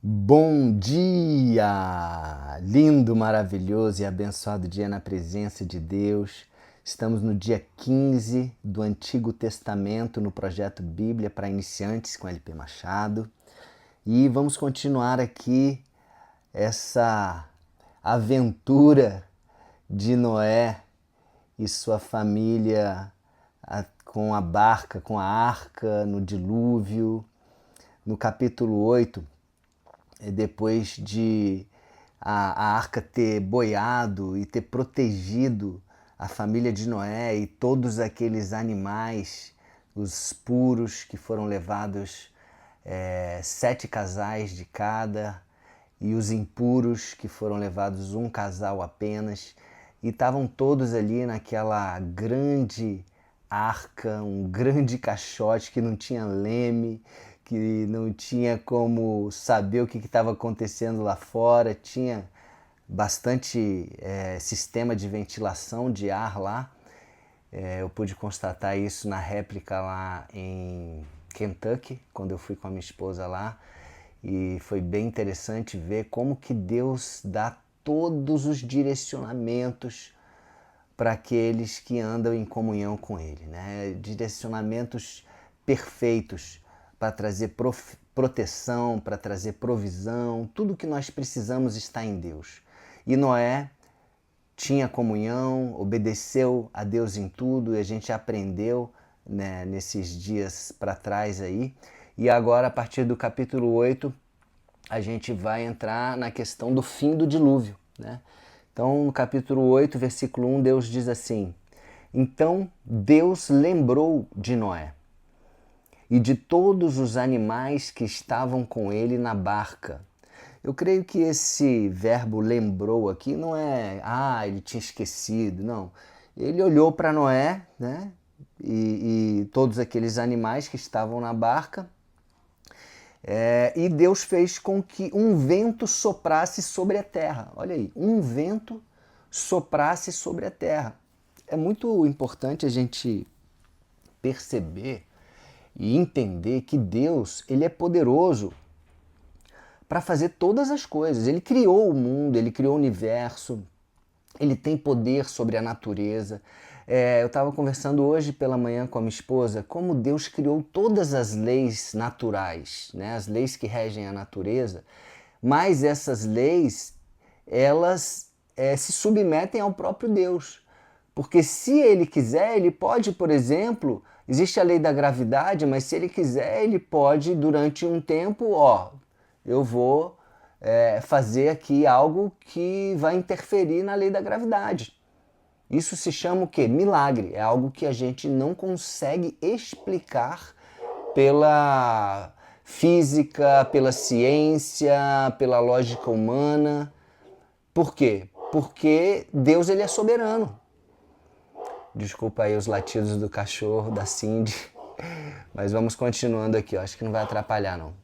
Bom dia! Lindo, maravilhoso e abençoado dia na presença de Deus. Estamos no dia 15 do Antigo Testamento no projeto Bíblia para Iniciantes com LP Machado. E vamos continuar aqui essa aventura de Noé e sua família com a barca, com a arca, no dilúvio. No capítulo 8, depois de a arca ter boiado e ter protegido a família de Noé e todos aqueles animais, os puros que foram levados, 7 casais de cada, e os impuros que foram levados um casal apenas, e estavam todos ali naquela grande arca, um grande caixote que não tinha leme, que não tinha como saber o que estava acontecendo lá fora, tinha bastante sistema de ventilação de ar lá. Eu pude constatar isso na réplica lá em Kentucky, quando eu fui com a minha esposa lá, e foi bem interessante ver como que Deus dá todos os direcionamentos para aqueles que andam em comunhão com Ele, né? Direcionamentos perfeitos para trazer proteção, para trazer provisão, tudo que nós precisamos está em Deus. E Noé tinha comunhão, obedeceu a Deus em tudo, e a gente aprendeu, né, nesses dias para trás aí. E agora, a partir do capítulo 8, a gente vai entrar na questão do fim do dilúvio, né? Então, no capítulo 8, versículo 1, Deus diz assim: Então Deus lembrou de Noé e de todos os animais que estavam com ele na barca. Eu creio que esse verbo lembrou aqui não é, ele tinha esquecido, não. Ele olhou para Noé, né, e todos aqueles animais que estavam na barca, e Deus fez com que um vento soprasse sobre a terra. Olha aí, um vento soprasse sobre a terra. É muito importante a gente perceber e entender que Deus, ele é poderoso para fazer todas as coisas. Ele criou o mundo, ele criou o universo, ele tem poder sobre a natureza. Eu estava conversando hoje pela manhã com a minha esposa como Deus criou todas as leis naturais, né? As leis que regem a natureza, mas essas leis, elas se submetem ao próprio Deus. Porque se ele quiser, ele pode, por exemplo, existe a lei da gravidade, mas se ele quiser, ele pode, durante um tempo, eu vou fazer aqui algo que vai interferir na lei da gravidade. Isso se chama o quê? Milagre. É algo que a gente não consegue explicar pela física, pela ciência, pela lógica humana. Por quê? Porque Deus, ele é soberano. Desculpa aí os latidos do cachorro, da Cindy, mas vamos continuando aqui, acho que não vai atrapalhar não.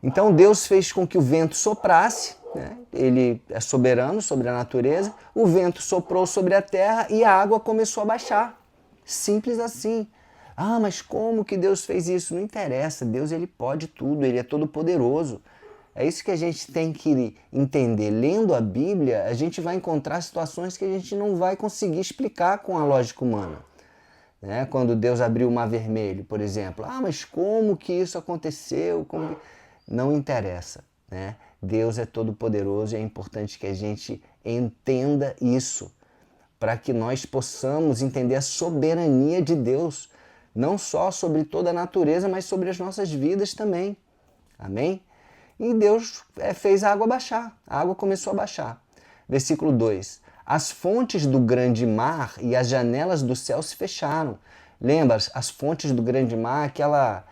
Então Deus fez com que o vento soprasse, né? Ele é soberano sobre a natureza, o vento soprou sobre a terra e a água começou a baixar. Simples assim. Mas como que Deus fez isso? Não interessa, Deus, ele pode tudo, ele é todo poderoso. É isso que a gente tem que entender. Lendo a Bíblia, a gente vai encontrar situações que a gente não vai conseguir explicar com a lógica humana. Né? Quando Deus abriu o Mar Vermelho, por exemplo. Mas como que isso aconteceu? Não interessa. Né? Deus é todo poderoso e é importante que a gente entenda isso, para que nós possamos entender a soberania de Deus, não só sobre toda a natureza, mas sobre as nossas vidas também. Amém? E Deus fez a água baixar, a água começou a baixar. Versículo 2: As fontes do grande mar e as janelas do céu se fecharam. Lembra, as fontes do grande mar, aquela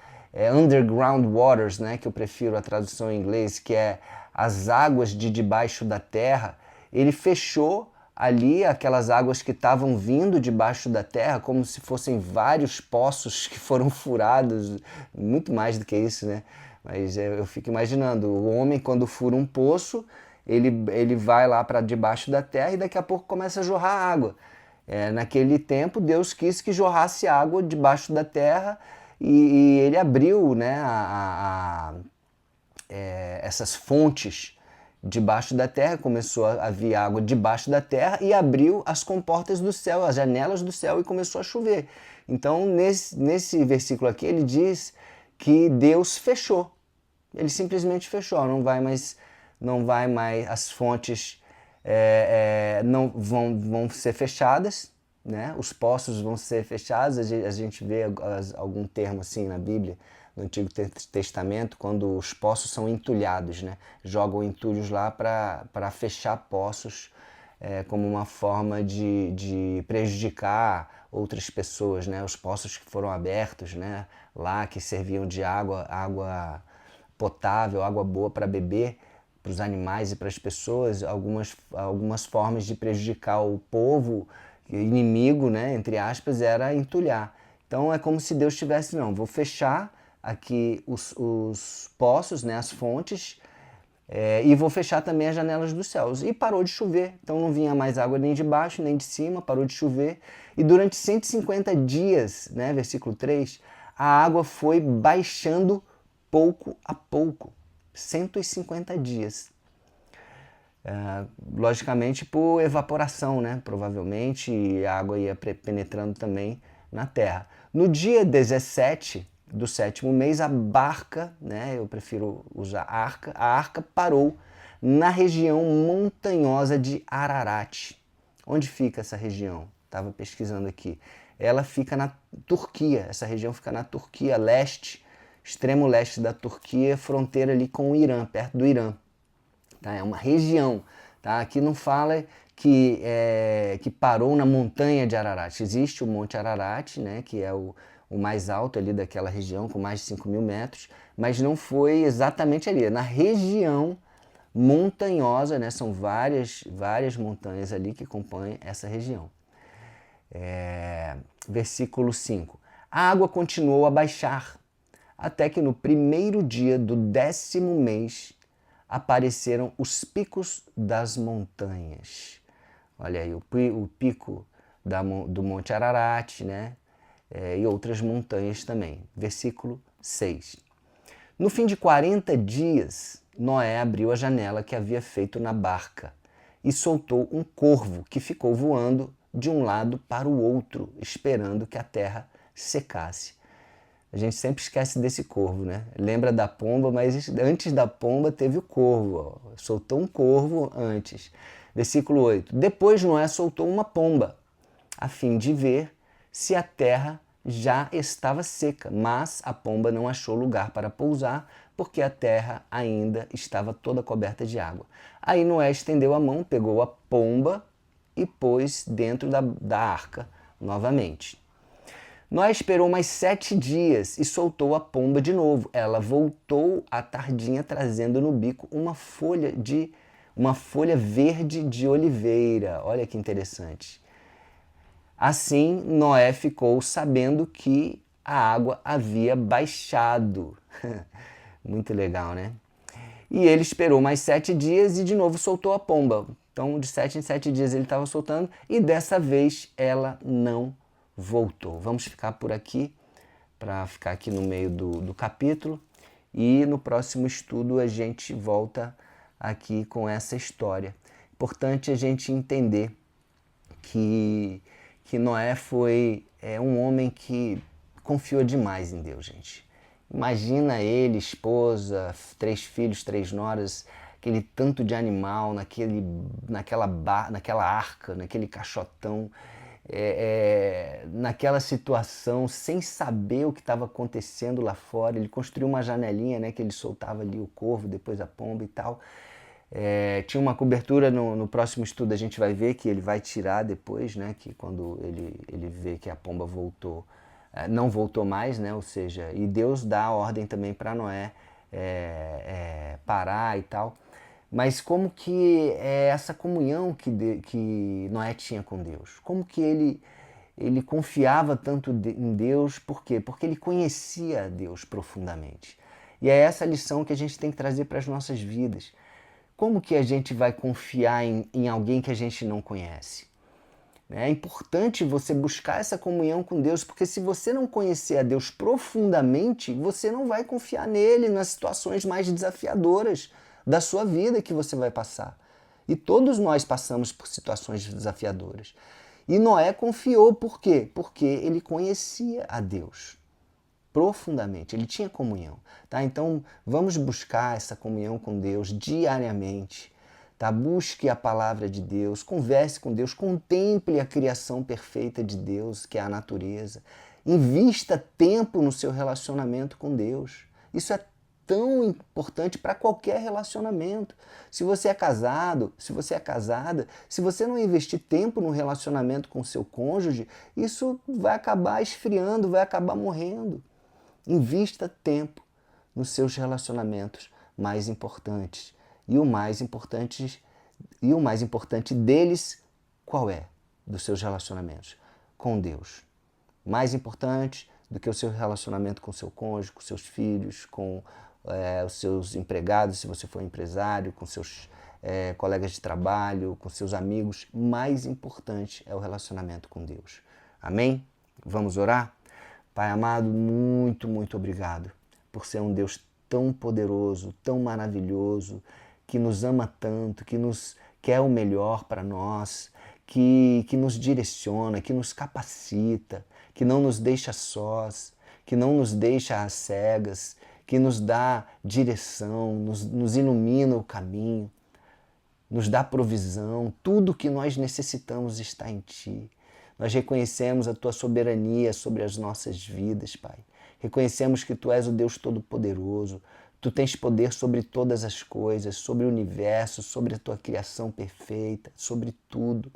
underground waters, né, que eu prefiro a tradução em inglês, que é as águas de debaixo da terra. Ele fechou ali aquelas águas que estavam vindo debaixo da terra, como se fossem vários poços que foram furados, muito mais do que isso, né? Mas eu fico imaginando, o homem quando fura um poço, ele vai lá para debaixo da terra e daqui a pouco começa a jorrar água. Naquele tempo, Deus quis que jorrasse água debaixo da terra e ele abriu, né, essas fontes debaixo da terra, começou a vir água debaixo da terra e abriu as comportas do céu, as janelas do céu e começou a chover. Então, nesse versículo aqui, ele diz que Deus fechou. Ele simplesmente fechou, não vai mais, as fontes não vão ser fechadas, né? Os poços vão ser fechados. A gente vê algum termo assim na Bíblia, no Antigo Testamento, quando os poços são entulhados, né? Jogam entulhos lá para fechar poços, como uma forma de prejudicar outras pessoas, né? Os poços que foram abertos, né? Lá, que serviam de água potável, água boa para beber, para os animais e para as pessoas, algumas formas de prejudicar o povo inimigo, né, entre aspas, era entulhar. Então é como se Deus tivesse, não, vou fechar aqui os poços, né, as fontes, e vou fechar também as janelas dos céus. E parou de chover, então não vinha mais água nem de baixo, nem de cima, parou de chover. E durante 150 dias, né, versículo 3, a água foi baixando pouco a pouco. 150 dias. Logicamente por evaporação, né? Provavelmente, e a água ia penetrando também na terra. No dia 17 do 7º mês, a barca, né? Eu prefiro usar a arca parou na região montanhosa de Ararat. Onde fica essa região? Estava pesquisando aqui. Ela fica na Turquia, essa região fica na Turquia, leste, extremo leste da Turquia, fronteira ali com o Irã, perto do Irã. Tá? É uma região. Tá? Aqui não fala que parou na montanha de Ararat. Existe o Monte Ararat, né, que é o mais alto ali daquela região, com mais de 5.000 metros, mas não foi exatamente ali, é na região montanhosa, né, são várias montanhas ali que compõem essa região. Versículo 5. A água continuou a baixar, até que no primeiro dia do 10º mês apareceram os das montanhas. Olha aí, o pico do Monte Ararat, né? E outras montanhas também. Versículo 6. No fim de 40 dias, Noé abriu a janela que havia feito na barca e soltou um corvo que ficou voando de um lado para o outro, esperando que a terra secasse. A gente sempre esquece desse corvo, né? Lembra da pomba, mas antes da pomba teve o corvo. Ó. Soltou um corvo antes. Versículo 8. Depois Noé soltou uma pomba, a fim de ver se a terra já estava seca, mas a pomba não achou lugar para pousar, porque a terra ainda estava toda coberta de água. Aí Noé estendeu a mão, pegou a pomba e pôs dentro da arca novamente. Noé esperou mais 7 dias e soltou a pomba de novo. Ela voltou à tardinha trazendo no bico uma folha verde de oliveira. Olha que interessante. Assim, Noé ficou sabendo que a água havia baixado. Muito legal, né? E ele esperou mais 7 dias e de novo soltou a pomba. Então, de 7 em 7 dias ele estava soltando e dessa vez ela não voltou. Vamos ficar por aqui, para ficar aqui no meio do capítulo. E no próximo estudo a gente volta aqui com essa história. Importante a gente entender que Noé foi um homem que confiou demais em Deus, gente. Imagina ele, esposa, 3 filhos, 3 noras, aquele tanto de animal naquela arca, naquele caixotão, naquela situação, sem saber o que estava acontecendo lá fora. Ele construiu uma janelinha, né, que ele soltava ali o corvo, depois a pomba e tal. Tinha uma cobertura, no próximo estudo a gente vai ver que ele vai tirar depois, né, que quando ele vê que a pomba voltou, não voltou mais, né, ou seja, e Deus dá a ordem também para Noé parar e tal. Mas como que é essa comunhão que Noé tinha com Deus? Como que ele confiava tanto em Deus? Por quê? Porque ele conhecia Deus profundamente. E é essa lição que a gente tem que trazer para as nossas vidas. Como que a gente vai confiar em alguém que a gente não conhece? É importante você buscar essa comunhão com Deus, porque se você não conhecer a Deus profundamente, você não vai confiar nele nas situações mais desafiadoras da sua vida que você vai passar. E todos nós passamos por situações desafiadoras. E Noé confiou por quê? Porque ele conhecia a Deus profundamente, ele tinha comunhão. Tá? Então vamos buscar essa comunhão com Deus diariamente. Tá? Busque a palavra de Deus, converse com Deus, contemple a criação perfeita de Deus, que é a natureza. Invista tempo no seu relacionamento com Deus. Isso é tão importante para qualquer relacionamento. Se você é casado, se você é casada, se você não investir tempo no relacionamento com seu cônjuge, isso vai acabar esfriando, vai acabar morrendo. Invista tempo nos seus relacionamentos mais importantes. E o mais importante deles, qual é? Dos seus relacionamentos com Deus. Mais importante do que o seu relacionamento com seu cônjuge, com seus filhos, com os seus empregados, se você for empresário, com seus colegas de trabalho, com seus amigos. Mais importante é o relacionamento com Deus. Amém? Vamos orar? Pai amado, muito, muito obrigado por ser um Deus tão poderoso, tão maravilhoso, que nos ama tanto, que nos quer o melhor para nós, que nos direciona, que nos capacita, que não nos deixa sós, que não nos deixa às cegas, que nos dá direção, nos ilumina o caminho, nos dá provisão. Tudo que nós necessitamos está em Ti. Nós reconhecemos a Tua soberania sobre as nossas vidas, Pai. Reconhecemos que Tu és o Deus Todo-Poderoso. Tu tens poder sobre todas as coisas, sobre o universo, sobre a Tua criação perfeita, sobre tudo.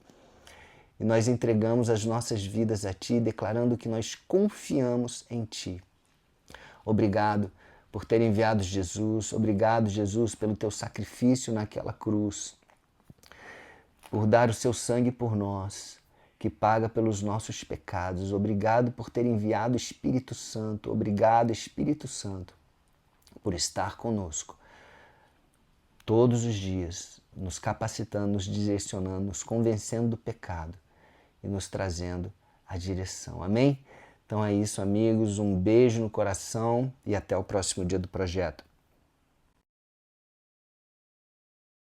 E nós entregamos as nossas vidas a Ti, declarando que nós confiamos em Ti. Obrigado por ter enviado Jesus. Obrigado, Jesus, pelo Teu sacrifício naquela cruz, por dar o Seu sangue por nós, que paga pelos nossos pecados. Obrigado por ter enviado o Espírito Santo. Obrigado, Espírito Santo, por estar conosco todos os dias, nos capacitando, nos direcionando, nos convencendo do pecado e nos trazendo a direção. Amém? Então é isso, amigos. Um beijo no coração e até o próximo dia do projeto.